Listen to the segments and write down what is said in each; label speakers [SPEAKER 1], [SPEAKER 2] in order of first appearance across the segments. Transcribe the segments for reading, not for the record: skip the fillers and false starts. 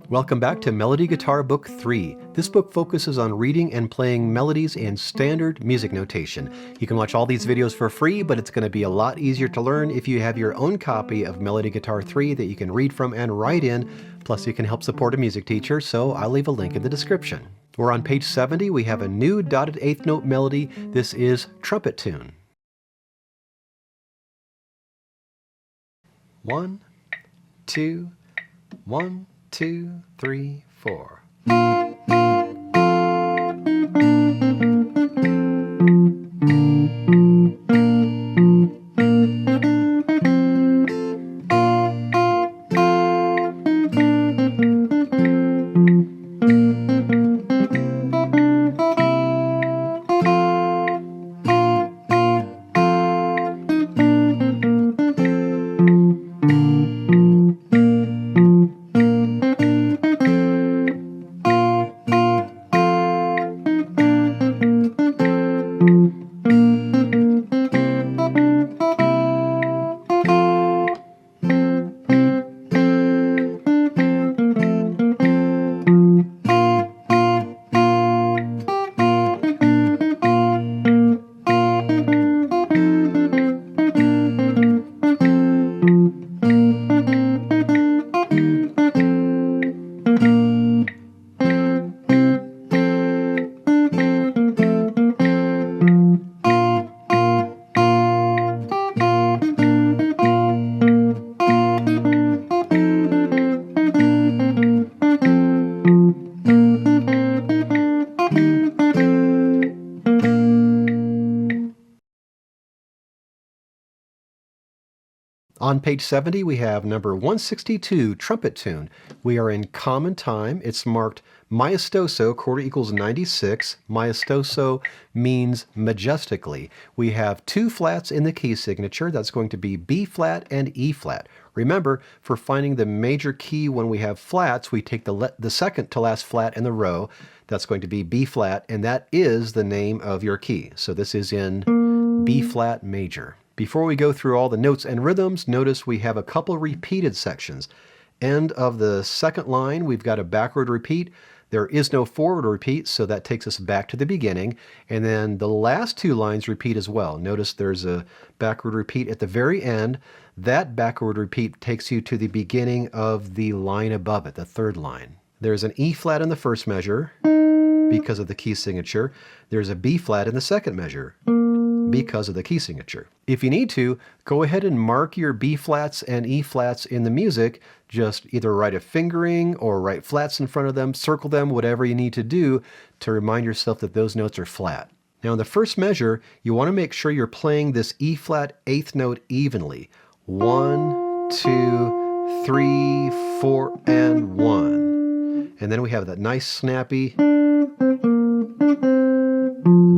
[SPEAKER 1] Welcome back to Melody Guitar Book 3. This book focuses on reading and playing melodies in standard music notation. You can watch all these videos for free, but it's going to be a lot easier to learn if you have your own copy of Melody Guitar 3 that you can read from and write in. Plus you can help support a music teacher, so I'll leave a link in the description. We're on page 70. We have a new dotted eighth note melody. This is Trumpet Tune. 1, 2, 1, 2, 3, 4. On page 70, we have number 162, Trumpet Tune. We are in common time. It's marked maestoso, quarter equals 96. Maestoso means majestically. We have two flats in the key signature. That's going to be B flat and E flat. Remember, for finding the major key when we have flats, we take the second to last flat in the row. That's going to be B flat, and that is the name of your key. So this is in B flat major. Before we go through all the notes and rhythms, notice we have a couple repeated sections. End of the second line, we've got a backward repeat. There is no forward repeat, so that takes us back to the beginning. And then the last two lines repeat as well. Notice there's a backward repeat at the very end. That backward repeat takes you to the beginning of the line above it, the third line. There's an E flat in the first measure because of the key signature. There's a B flat in the second measure because of the key signature. If you need to, go ahead and mark your B flats and E flats in the music. Just either write a fingering or write flats in front of them, circle them, whatever you need to do to remind yourself that those notes are flat. Now in the first measure, you want to make sure you're playing this E flat eighth note evenly. 1, 2, 3, 4, and 1. And then we have that nice snappy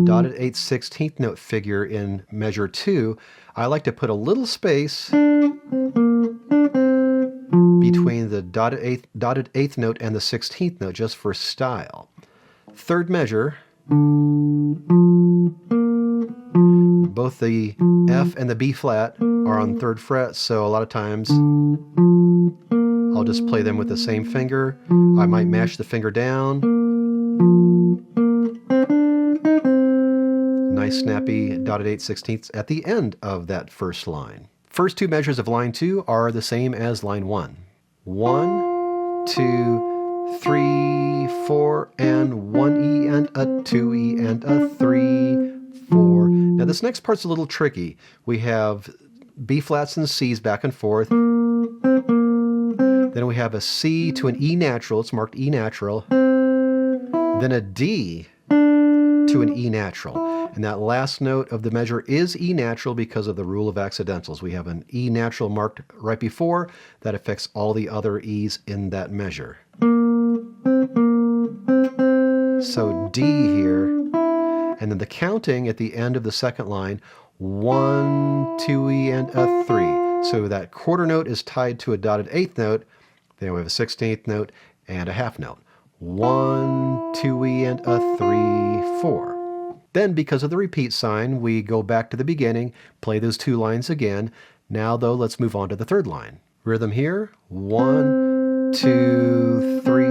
[SPEAKER 1] dotted eighth 16th note figure in measure 2. I like to put a little space between the dotted eighth note and the 16th note just for style. Third measure, both the F and the B flat are on third fret, so a lot of times I'll just play them with the same finger. I might mash the finger down. Nice snappy dotted 8/16ths at the end of that first line. First two measures of line 2 are the same as line 1. 1, 2, 3, 4, and 1 E and a 2 E and a 3, 4. Now this next part's a little tricky. We have B flats and C's back and forth. Then we have a C to an E natural. It's marked E natural. Then a D to an E natural. And that last note of the measure is E natural because of the rule of accidentals. We have an E natural marked right before. That affects all the other E's in that measure. So D here. And then the counting at the end of the second line, 1, 2 E, and a 3. So that quarter note is tied to a dotted eighth note. Then we have a 16th note and a half note. 1, 2 E, and a 3, 4. Then, because of the repeat sign, we go back to the beginning, play those two lines again. Now, though, let's move on to the third line. Rhythm here, 1, 2, 3,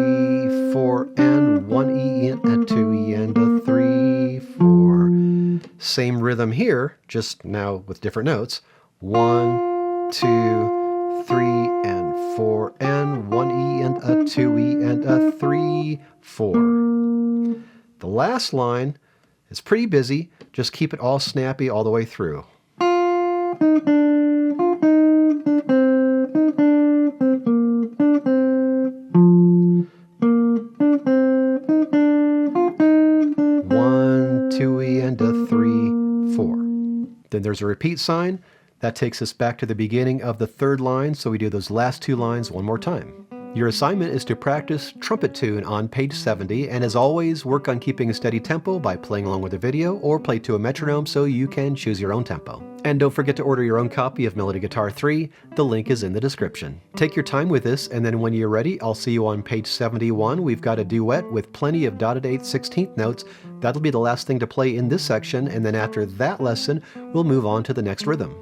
[SPEAKER 1] Same rhythm here, just now with different notes. 1, 2, 3, and 4, and 1E and a 2E and a 3, 4. The last line is pretty busy. Just keep it all snappy all the way through. Then there's a repeat sign. That takes us back to the beginning of the third line, so we do those last two lines one more time. Your assignment is to practice Trumpet Tune on page 70, and as always, work on keeping a steady tempo by playing along with the video or play to a metronome so you can choose your own tempo. And don't forget to order your own copy of Melody Guitar 3. The link is in the description. Take your time with this, and then when you're ready, I'll see you on page 71. We've got a duet with plenty of dotted 8/16 notes. That'll be the last thing to play in this section, and then after that lesson, we'll move on to the next rhythm.